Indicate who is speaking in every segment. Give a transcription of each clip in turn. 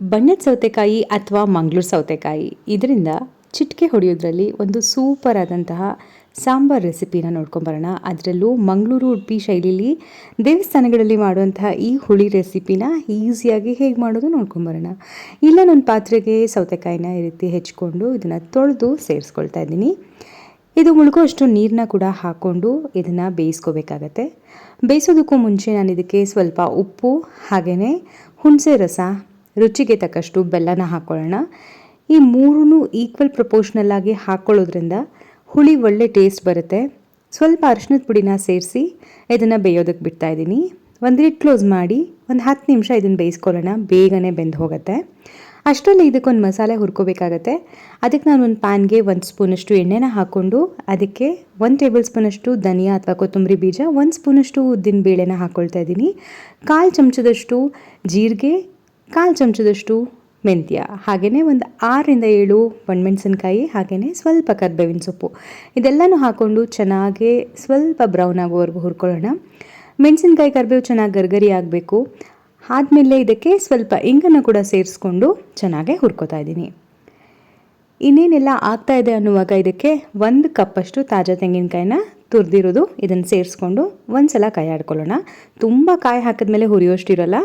Speaker 1: ಬಣ್ಣದ ಸೌತೆಕಾಯಿ ಅಥವಾ ಮಂಗಳೂರು ಸೌತೆಕಾಯಿ ಇದರಿಂದ ಚಿಟಿಕೆ ಹೊಡೆಯೋದ್ರಲ್ಲಿ ಒಂದು ಸೂಪರ್ ಆದಂತಹ ಸಾಂಬಾರ್ ರೆಸಿಪಿನ ನೋಡ್ಕೊಂಬರೋಣ. ಅದರಲ್ಲೂ ಮಂಗಳೂರು ಉಡುಪಿ ಶೈಲಿಲಿ ದೇವಸ್ಥಾನಗಳಲ್ಲಿ ಮಾಡುವಂತಹ ಈ ಹುಳಿ ರೆಸಿಪಿನ ಈಸಿಯಾಗಿ ಹೇಗೆ ಮಾಡೋದು ನೋಡ್ಕೊಂಬರೋಣ. ಇಲ್ಲ ನನ್ನ ಪಾತ್ರೆಗೆ ಸೌತೆಕಾಯಿನ ಈ ರೀತಿ ಹೆಚ್ಕೊಂಡು ಇದನ್ನು ತೊಳೆದು ಸೇರಿಸ್ಕೊಳ್ತಾ ಇದ್ದೀನಿ. ಇದು ಮುಳುಗೋ ಅಷ್ಟು ನೀರನ್ನ ಕೂಡ ಹಾಕ್ಕೊಂಡು ಇದನ್ನು ಬೇಯಿಸ್ಕೋಬೇಕಾಗತ್ತೆ. ಬೇಯಿಸೋದಕ್ಕೂ ಮುಂಚೆ ನಾನು ಇದಕ್ಕೆ ಸ್ವಲ್ಪ ಉಪ್ಪು ಹಾಗೆಯೇ ಹುಣಸೆ ರಸ, ರುಚಿಗೆ ತಕ್ಕಷ್ಟು ಬೆಲ್ಲನ ಹಾಕ್ಕೊಳ್ಳೋಣ. ಈ ಮೂರೂ ಈಕ್ವಲ್ ಪ್ರಪೋರ್ಷನಲ್ ಆಗಿ ಹಾಕ್ಕೊಳ್ಳೋದ್ರಿಂದ ಹುಳಿ ಒಳ್ಳೆ ಟೇಸ್ಟ್ ಬರುತ್ತೆ. ಸ್ವಲ್ಪ ಅರಿಶಿನದ ಪುಡಿನ ಸೇರಿಸಿ ಇದನ್ನು ಬೇಯೋದಕ್ಕೆ ಬಿಡ್ತಾಯಿದ್ದೀನಿ. ಒಂದು ಲಿಡ್ ಕ್ಲೋಸ್ ಮಾಡಿ ಒಂದು 10 ನಿಮಿಷ ಇದನ್ನು ಬೇಯಿಸ್ಕೊಳ್ಳೋಣ, ಬೇಗನೆ ಬೆಂದು ಹೋಗುತ್ತೆ. ಅಷ್ಟರಲ್ಲಿ ಇದಕ್ಕೊಂದು ಮಸಾಲೆ ಹುರ್ಕೋಬೇಕಾಗತ್ತೆ. ಅದಕ್ಕೆ ನಾನು ಒಂದು ಪ್ಯಾನ್ಗೆ 1 ಸ್ಪೂನಷ್ಟು ಎಣ್ಣೆನ ಹಾಕ್ಕೊಂಡು ಅದಕ್ಕೆ 1 ಟೇಬಲ್ ಸ್ಪೂನಷ್ಟು ಧನಿಯಾ ಅಥವಾ ಕೊತ್ತಂಬರಿ ಬೀಜ, 1 ಸ್ಪೂನಷ್ಟು ಉದ್ದಿನ ಬೇಳೆನ ಹಾಕ್ಕೊಳ್ತಾ ಇದ್ದೀನಿ. 1/4 ಚಮಚದಷ್ಟು ಜೀರಿಗೆ, 1/4 ಚಮಚದಷ್ಟು ಮೆಂತ್ಯ, ಹಾಗೆಯೇ ಒಂದು 6ರಿಂದ 7 ಒಣಮೆಣಸಿನ್ಕಾಯಿ, ಹಾಗೆಯೇ ಸ್ವಲ್ಪ ಕರಿಬೇವಿನ ಸೊಪ್ಪು ಇದೆಲ್ಲನೂ ಹಾಕ್ಕೊಂಡು ಚೆನ್ನಾಗಿ ಸ್ವಲ್ಪ ಬ್ರೌನ್ ಆಗೋವರೆಗೂ ಹುರ್ಕೊಳ್ಳೋಣ. ಮೆಣಸಿನ್ಕಾಯಿ ಕರಿಬೇವು ಚೆನ್ನಾಗಿ ಗರ್ಗರಿ ಆಗಬೇಕು. ಆದಮೇಲೆ ಇದಕ್ಕೆ ಸ್ವಲ್ಪ ಇಂಗನ್ನು ಕೂಡ ಸೇರಿಸ್ಕೊಂಡು ಚೆನ್ನಾಗಿ ಹುರ್ಕೋತಾ ಇದ್ದೀನಿ. ಇನ್ನೇನೆಲ್ಲ ಆಗ್ತಾ ಇದೆ ಅನ್ನುವಾಗ ಇದಕ್ಕೆ 1 ಕಪ್ಪಷ್ಟು ತಾಜಾ ತೆಂಗಿನಕಾಯಿನ ತುರಿದಿರೋದು ಇದನ್ನು ಸೇರಿಸ್ಕೊಂಡು ಒಂದು ಸಲ ಕಾಯಿ ಆಡ್ಕೊಳ್ಳೋಣ. ತುಂಬ ಕಾಯಿ ಹಾಕಿದ್ಮೇಲೆ ಹುರಿಯೋಷ್ಟಿರಲ್ಲ,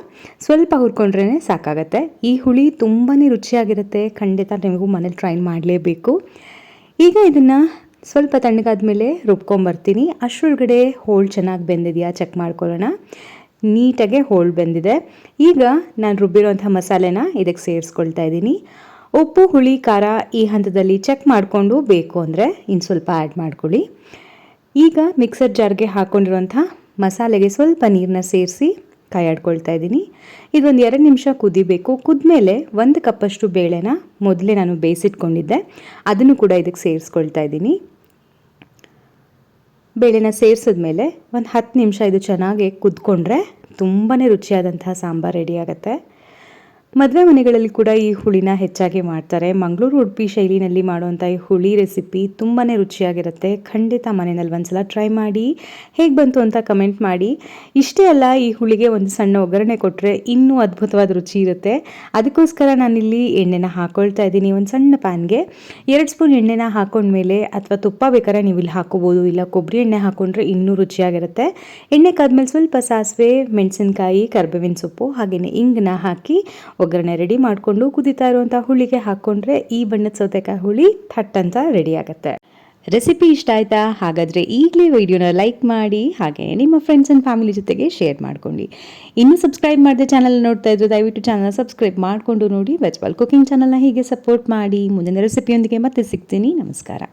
Speaker 1: ಸ್ವಲ್ಪ ಹುರ್ಕೊಂಡ್ರೇ ಸಾಕಾಗತ್ತೆ. ಈ ಹುಳಿ ತುಂಬಾ ರುಚಿಯಾಗಿರುತ್ತೆ, ಖಂಡಿತ ನಿಮಗೂ ಮನೇಲಿ ಟ್ರೈ ಮಾಡಲೇಬೇಕು. ಈಗ ಇದನ್ನು ಸ್ವಲ್ಪ ತಣ್ಣಗಾದ್ಮೇಲೆ ರುಬ್ಕೊಂಬರ್ತೀನಿ. ಅಷ್ಟರೊಳಗಡೆ ಹೋಳು ಚೆನ್ನಾಗಿ ಬೆಂದಿದೆಯಾ ಚೆಕ್ ಮಾಡ್ಕೊಳ್ಳೋಣ. ನೀಟಾಗೆ ಹೋಳು ಬೆಂದಿದೆ. ಈಗ ನಾನು ರುಬ್ಬಿರೋಂಥ ಮಸಾಲೆನ ಇದಕ್ಕೆ ಸೇರಿಸ್ಕೊಳ್ತಾ ಇದ್ದೀನಿ. ಉಪ್ಪು, ಹುಳಿ, ಖಾರ ಈ ಹಂತದಲ್ಲಿ ಚೆಕ್ ಮಾಡಿಕೊಂಡು ಬೇಕು ಅಂದರೆ ಇನ್ನು ಸ್ವಲ್ಪ ಆ್ಯಡ್ ಮಾಡ್ಕೊಳ್ಳಿ. ಈಗ ಮಿಕ್ಸರ್ ಜಾರ್ಗೆ ಹಾಕ್ಕೊಂಡಿರೋಂಥ ಮಸಾಲೆಗೆ ಸ್ವಲ್ಪ ನೀರನ್ನ ಸೇರಿಸಿ ಕಾಯಿ ಆಡ್ಕೊಳ್ತಾ ಇದ್ದೀನಿ. ಇದೊಂದು 2 ನಿಮಿಷ ಕುದಿಬೇಕು. ಕುದ್ಮೇಲೆ 1 ಕಪ್ಪಷ್ಟು ಬೇಳೆನ ಮೊದಲೇ ನಾನು ಬೇಯಿಸಿಟ್ಕೊಂಡಿದ್ದೆ, ಅದನ್ನು ಕೂಡ ಇದಕ್ಕೆ ಸೇರಿಸ್ಕೊಳ್ತಾ ಇದ್ದೀನಿ. ಬೇಳೆನ ಸೇರಿಸಿದ್ಮೇಲೆ ಒಂದು 10 ನಿಮಿಷ ಇದು ಚೆನ್ನಾಗಿ ಕುದ್ಕೊಂಡ್ರೆ ತುಂಬಾ ರುಚಿಯಾದಂತಹ ಸಾಂಬಾರು ರೆಡಿ ಆಗುತ್ತೆ. ಮದುವೆ ಮನೆಗಳಲ್ಲಿ ಕೂಡ ಈ ಹುಳಿನ ಹೆಚ್ಚಾಗಿ ಮಾಡ್ತಾರೆ. ಮಂಗಳೂರು ಉಡುಪಿ ಶೈಲಿನಲ್ಲಿ ಮಾಡುವಂಥ ಈ ಹುಳಿ ರೆಸಿಪಿ ತುಂಬಾ ರುಚಿಯಾಗಿರುತ್ತೆ. ಖಂಡಿತ ಮನೆಯಲ್ಲಿ ಒಂದ್ಸಲ ಟ್ರೈ ಮಾಡಿ ಹೇಗೆ ಬಂತು ಅಂತ ಕಮೆಂಟ್ ಮಾಡಿ. ಇಷ್ಟೇ ಅಲ್ಲ, ಈ ಹುಳಿಗೆ ಒಂದು ಸಣ್ಣ ಒಗ್ಗರಣೆ ಕೊಟ್ಟರೆ ಇನ್ನೂ ಅದ್ಭುತವಾದ ರುಚಿ ಇರುತ್ತೆ. ಅದಕ್ಕೋಸ್ಕರ ನಾನಿಲ್ಲಿ ಎಣ್ಣೆನ ಹಾಕ್ಕೊಳ್ತಾ ಇದ್ದೀನಿ. ಒಂದು ಸಣ್ಣ ಪ್ಯಾನ್ಗೆ 2 ಸ್ಪೂನ್ ಎಣ್ಣೆನ ಹಾಕೊಂಡ್ಮೇಲೆ ಅಥವಾ ತುಪ್ಪ ಬೇಕಾದ್ರೆ ನೀವು ಇಲ್ಲಿ ಹಾಕೋಬೋದು, ಇಲ್ಲ ಕೊಬ್ಬರಿ ಎಣ್ಣೆ ಹಾಕ್ಕೊಂಡ್ರೆ ಇನ್ನೂ ರುಚಿಯಾಗಿರುತ್ತೆ. ಎಣ್ಣೆ ಕಾದ್ಮೇಲೆ ಸ್ವಲ್ಪ ಸಾಸಿವೆ, ಮೆಣಸಿನ್ಕಾಯಿ, ಕರಿಬೇವಿನ ಸೊಪ್ಪು ಹಾಗೆಯೇ ಇಂಗನ್ನ ಹಾಕಿ ಒಗ್ಗರಣೆ ರೆಡಿ ಮಾಡಿಕೊಂಡು ಕುದೀತಾ ಇರುವಂಥ ಹುಳಿಗೆ ಹಾಕ್ಕೊಂಡ್ರೆ ಈ ಬಣ್ಣದ ಸೌತೆಕಾಯಿ ಹುಳಿ ಥಟ್ ಅಂತ ರೆಡಿ ಆಗುತ್ತೆ. ರೆಸಿಪಿ ಇಷ್ಟ ಆಯ್ತಾ? ಹಾಗಾದರೆ ಈಗಲೇ ವಿಡಿಯೋನ ಲೈಕ್ ಮಾಡಿ, ಹಾಗೆ ನಿಮ್ಮ ಫ್ರೆಂಡ್ಸ್ ಆ್ಯಂಡ್ ಫ್ಯಾಮಿಲಿ ಜೊತೆಗೆ ಶೇರ್ ಮಾಡ್ಕೊಂಡು. ಇನ್ನೂ ಸಬ್ಸ್ಕ್ರೈಬ್ ಮಾಡದೆ ಚಾನಲ್ ನೋಡ್ತಾ ಇದ್ರು ದಯವಿಟ್ಟು ಚಾನಲ್ನ ಸಬ್ಸ್ಕ್ರೈಬ್ ಮಾಡಿಕೊಂಡು ನೋಡಿ. ವೆಜ್ಬಲ್ ಕುಕಿಂಗ್ ಚಾನಲ್ನ ಹೀಗೆ ಸಪೋರ್ಟ್ ಮಾಡಿ. ಮುಂದಿನ ರೆಸಿಪಿಯೊಂದಿಗೆ ಮತ್ತೆ ಸಿಗ್ತೀನಿ. ನಮಸ್ಕಾರ.